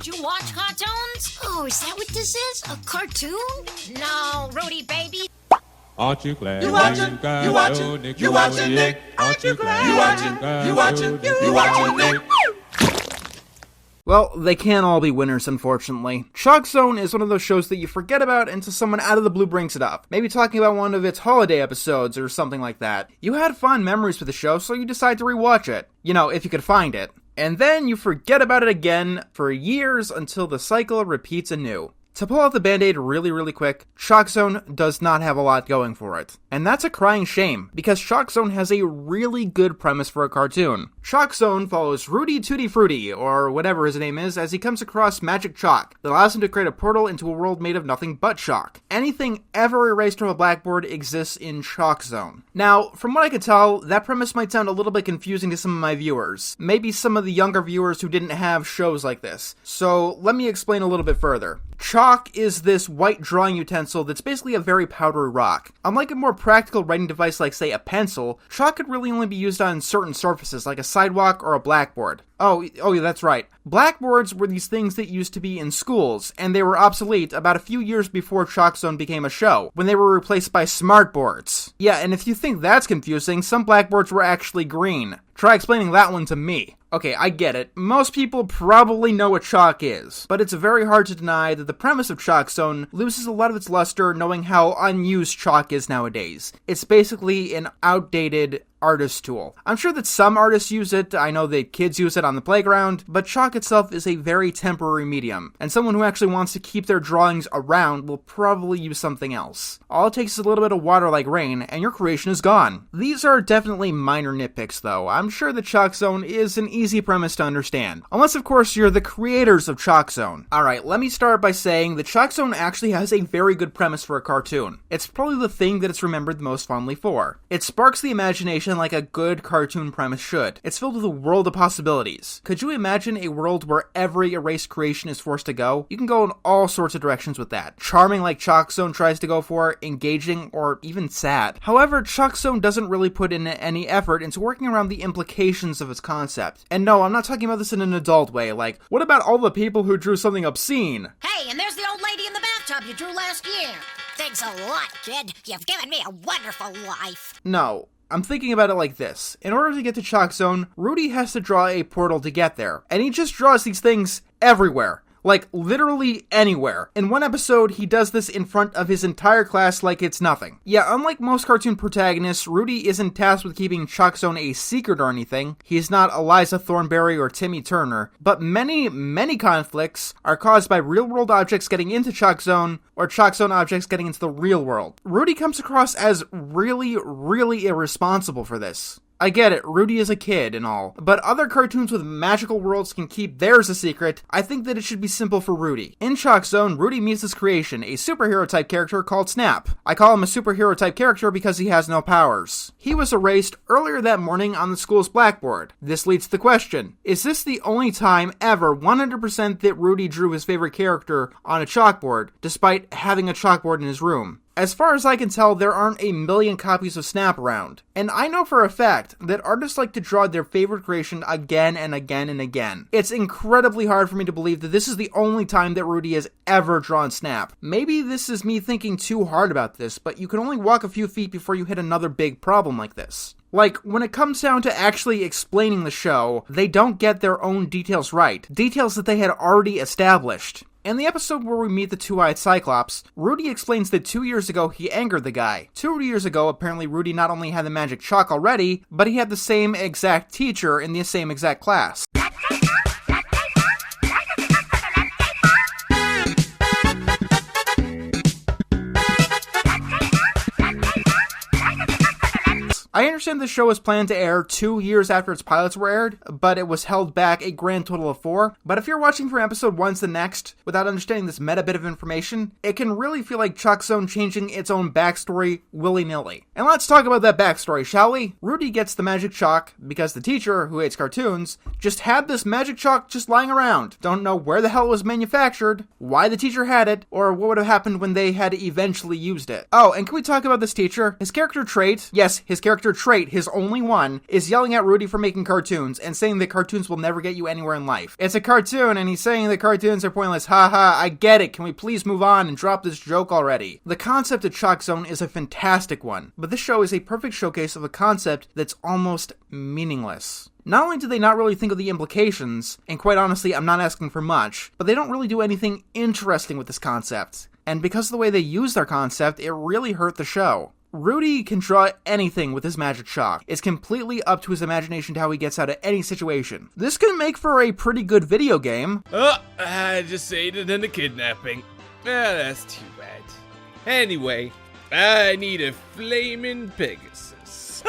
Don't you watch cartoons? Oh, is that what this is? A cartoon? No, Rudy, baby. Aren't you glad? You watching Nick? Aren't you glad? You watching Nick? Well, they can't all be winners, unfortunately. ChalkZone is one of those shows that you forget about until someone out of the blue brings it up. Maybe talking about one of its holiday episodes or something like that. You had fond memories with the show, so you decide to rewatch it. You know, if you could find it. And then you forget about it again for years until the cycle repeats anew. To pull out the band-aid really quick, ChalkZone does not have a lot going for it. And that's a crying shame, because ChalkZone has a really good premise for a cartoon. ChalkZone follows Rudy Tutti Frutti, or whatever his name is, as he comes across magic chalk that allows him to create a portal into a world made of nothing but chalk. Anything ever erased from a blackboard exists in ChalkZone. Now, from what I could tell, that premise might sound a little bit confusing to some of my viewers. Maybe some of the younger viewers who didn't have shows like this. So, let me explain a little bit further. Chalk is this white drawing utensil that's basically a very powdery rock. Unlike a more practical writing device like, say, a pencil, chalk could really only be used on certain surfaces, like a sidewalk or a blackboard. Oh yeah, that's right. Blackboards were these things that used to be in schools, and they were obsolete about a few years before ChalkZone became a show, when they were replaced by smartboards. Yeah, and if you think that's confusing, some blackboards were actually green. Try explaining that one to me. Okay, I get it. Most people probably know what chalk is, but it's very hard to deny that the premise of ChalkZone loses a lot of its luster knowing how unused chalk is nowadays. It's basically an outdated artist tool. I'm sure that some artists use it, I know that kids use it on the playground, but chalk itself is a very temporary medium, and someone who actually wants to keep their drawings around will probably use something else. All it takes is a little bit of water like rain, and your creation is gone. These are definitely minor nitpicks though. I'm sure that ChalkZone is an easy premise to understand. Unless of course you're the creators of ChalkZone. Alright, let me start by saying that ChalkZone actually has a very good premise for a cartoon. It's probably the thing that it's remembered most fondly for. It sparks the imagination like a good cartoon premise should. It's filled with a world of possibilities. Could you imagine a world where every erased creation is forced to go? You can go in all sorts of directions with that. Charming like ChalkZone tries to go for, engaging, or even sad. However, ChalkZone doesn't really put in any effort into working around the implications of its concept. And no, I'm not talking about this in an adult way, like, what about all the people who drew something obscene? Hey, and there's the old lady in the bathtub you drew last year. Thanks a lot, kid. You've given me a wonderful life. No. I'm thinking about it like this. In order to get to ChalkZone, Rudy has to draw a portal to get there. And he just draws these things everywhere. Like, literally anywhere. In one episode, he does this in front of his entire class like it's nothing. Yeah, unlike most cartoon protagonists, Rudy isn't tasked with keeping ChalkZone a secret or anything. He's not Eliza Thornberry or Timmy Turner. But many conflicts are caused by real-world objects getting into ChalkZone, or ChalkZone objects getting into the real world. Rudy comes across as really irresponsible for this. I get it, Rudy is a kid and all, but other cartoons with magical worlds can keep theirs a secret. I think that it should be simple for Rudy. In ChalkZone, Rudy meets his creation, a superhero-type character called Snap. I call him a superhero-type character because he has no powers. He was erased earlier that morning on the school's blackboard. This leads to the question, is this the only time ever 100% that Rudy drew his favorite character on a chalkboard, despite having a chalkboard in his room? As far as I can tell, there aren't a million copies of Snap around. And I know for a fact that artists like to draw their favorite creation again and again and again. It's incredibly hard for me to believe that this is the only time that Rudy has ever drawn Snap. Maybe this is me thinking too hard about this, but you can only walk a few feet before you hit another big problem like this. Like, when it comes down to actually explaining the show, they don't get their own details right. Details that they had already established. In the episode where we meet the two-eyed Cyclops, Rudy explains that 2 years ago he angered the guy. 2 years ago, apparently Rudy not only had the magic chalk already, but he had the same exact teacher in the same exact class. I understand the show was planned to air 2 years after its pilots were aired, but it was held back a grand total of 4. But if you're watching from episode 1 to the next, without understanding this meta bit of information, it can really feel like ChalkZone changing its own backstory willy-nilly. And let's talk about that backstory, shall we? Rudy gets the magic chalk because the teacher, who hates cartoons, just had this magic chalk just lying around. Don't know where the hell it was manufactured, why the teacher had it, or what would have happened when they had eventually used it. Oh, and can we talk about this teacher? His character trait, yes, his character character trait, his only one, is yelling at Rudy for making cartoons and saying that cartoons will never get you anywhere in life. It's a cartoon and he's saying that cartoons are pointless. Haha, I get it. Can we please move on and drop this joke already? The concept of ChalkZone is a fantastic one, but this show is a perfect showcase of a concept that's almost meaningless. Not only do they not really think of the implications, and quite honestly, I'm not asking for much, but they don't really do anything interesting with this concept. And because of the way they use their concept, it really hurt the show. Rudy can draw anything with his magic chalk. It's completely up to his imagination to how he gets out of any situation. This could make for a pretty good video game. Oh, I just aided in a kidnapping. That's too bad. Anyway, I need a flaming Pegasus.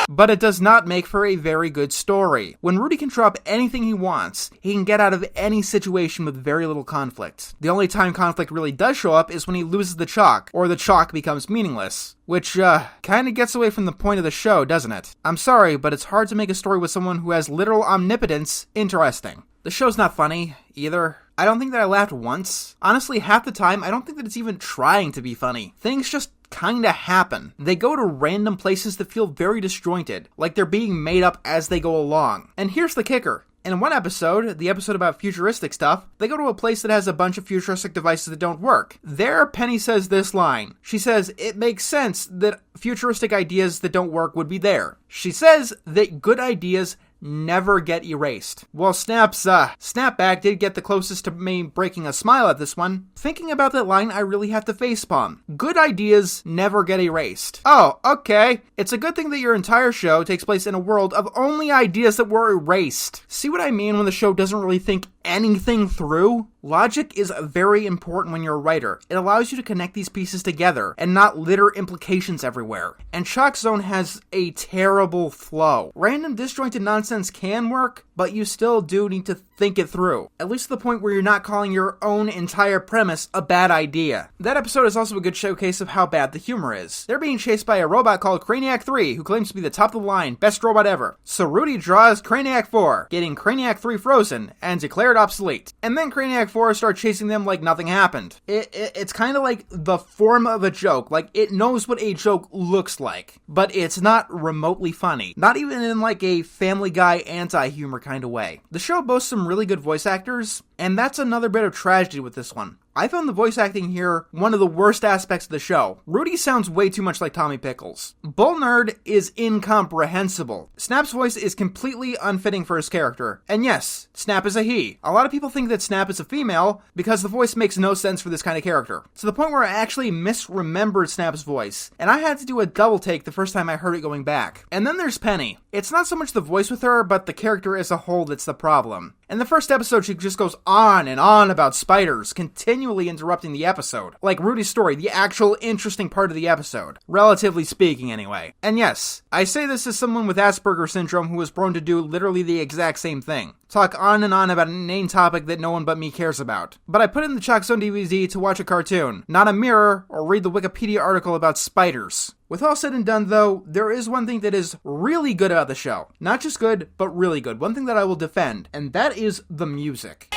But it does not make for a very good story. When Rudy can drop anything he wants, he can get out of any situation with very little conflict. The only time conflict really does show up is when he loses the chalk, or the chalk becomes meaningless. Which, kinda gets away from the point of the show, doesn't it? I'm sorry, but it's hard to make a story with someone who has literal omnipotence interesting. The show's not funny, either. I don't think that I laughed once. Honestly, half the time, I don't think that it's even trying to be funny. Things just kinda happen. They go to random places that feel very disjointed, like they're being made up as they go along. And here's the kicker. In one episode, the episode about futuristic stuff, they go to a place that has a bunch of futuristic devices that don't work. There, Penny says this line. She says, it makes sense that futuristic ideas that don't work would be there. She says that good ideas never get erased. Well, Snapback did get the closest to me breaking a smile at this one. Thinking about that line, I really have to facepalm. Good ideas never get erased. Oh, okay. It's a good thing that your entire show takes place in a world of only ideas that were erased. See what I mean when the show doesn't really think anything through? Logic is very important when you're a writer. It allows you to connect these pieces together and not litter implications everywhere. And ChalkZone has a terrible flow. Random disjointed nonsense can work, but you still do need to think it through. At least to the point where you're not calling your own entire premise a bad idea. That episode is also a good showcase of how bad the humor is. They're being chased by a robot called Craniac 3, who claims to be the top of the line, best robot ever. So Rudy draws Craniac 4, getting Craniac 3 frozen and declared obsolete. And then Craniac 4 starts chasing them like nothing happened. It's kind of like the form of a joke. Like, it knows what a joke looks like, but it's not remotely funny. Not even in like a Family Guy anti-humor kind of way. The show boasts some really good voice actors, and that's another bit of tragedy with this one. I found the voice acting here one of the worst aspects of the show. Rudy sounds way too much like Tommy Pickles. Bull Nerd is incomprehensible. Snap's voice is completely unfitting for his character. And yes, Snap is a he. A lot of people think that Snap is a female because the voice makes no sense for this kind of character. To the point where I actually misremembered Snap's voice, and I had to do a double take the first time I heard it going back. And then there's Penny. It's not so much the voice with her, but the character as a whole that's the problem. In the first episode, she just goes on and on about spiders, continually interrupting the episode. Like Rudy's story, the actual interesting part of the episode. Relatively speaking, anyway. And yes, I say this as someone with Asperger's syndrome who was prone to do literally the exact same thing. Talk on and on about an inane topic that no one but me cares about. But I put in the ChalkZone DVD to watch a cartoon, not a mirror or read the Wikipedia article about spiders. With all said and done, though, there is one thing that is really good about the show. Not just good, but really good. One thing that I will defend, and that is the music.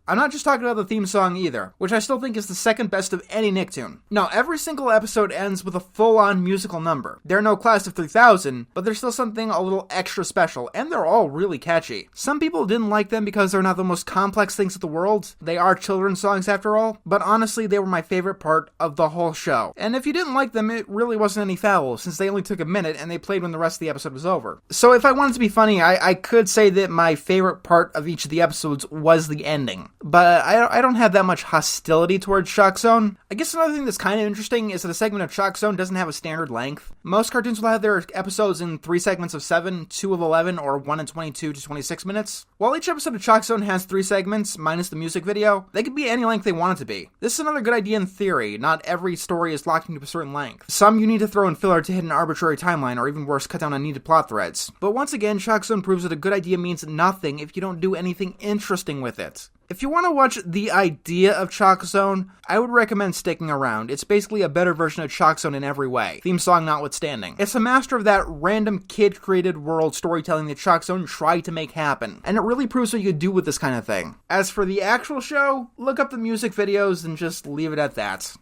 I'm not just talking about the theme song either, which I still think is the second best of any Nicktoon. No, every single episode ends with a full-on musical number. They're no Class of 3000, but there's still something a little extra special, and they're all really catchy. Some people didn't like them because they're not the most complex things in the world. They are children's songs after all, but honestly, they were my favorite part of the whole show. And if you didn't like them, it really wasn't any foul, since they only took a minute and they played when the rest of the episode was over. So if I wanted to be funny, I could say that my favorite part of each of the episodes was the ending. But I don't have that much hostility towards ChalkZone. I guess another thing that's kind of interesting is that a segment of ChalkZone doesn't have a standard length. Most cartoons will have their episodes in 3 segments of 7, 2 of 11, or 1 in 22 to 26 minutes. While each episode of ChalkZone has 3 segments, minus the music video, they could be any length they want it to be. This is another good idea in theory. Not every story is locked into a certain length. Some you need to throw in filler to hit an arbitrary timeline, or even worse, cut down unneeded plot threads. But once again, ChalkZone proves that a good idea means nothing if you don't do anything interesting with it. If you want to watch the idea of ChalkZone, I would recommend sticking around. It's basically a better version of ChalkZone in every way, theme song notwithstanding. It's a master of that random kid-created world storytelling that ChalkZone tried to make happen, and it really proves what you could do with this kind of thing. As for the actual show, look up the music videos and just leave it at that.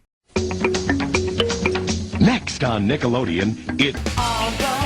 Next on Nickelodeon, it all goes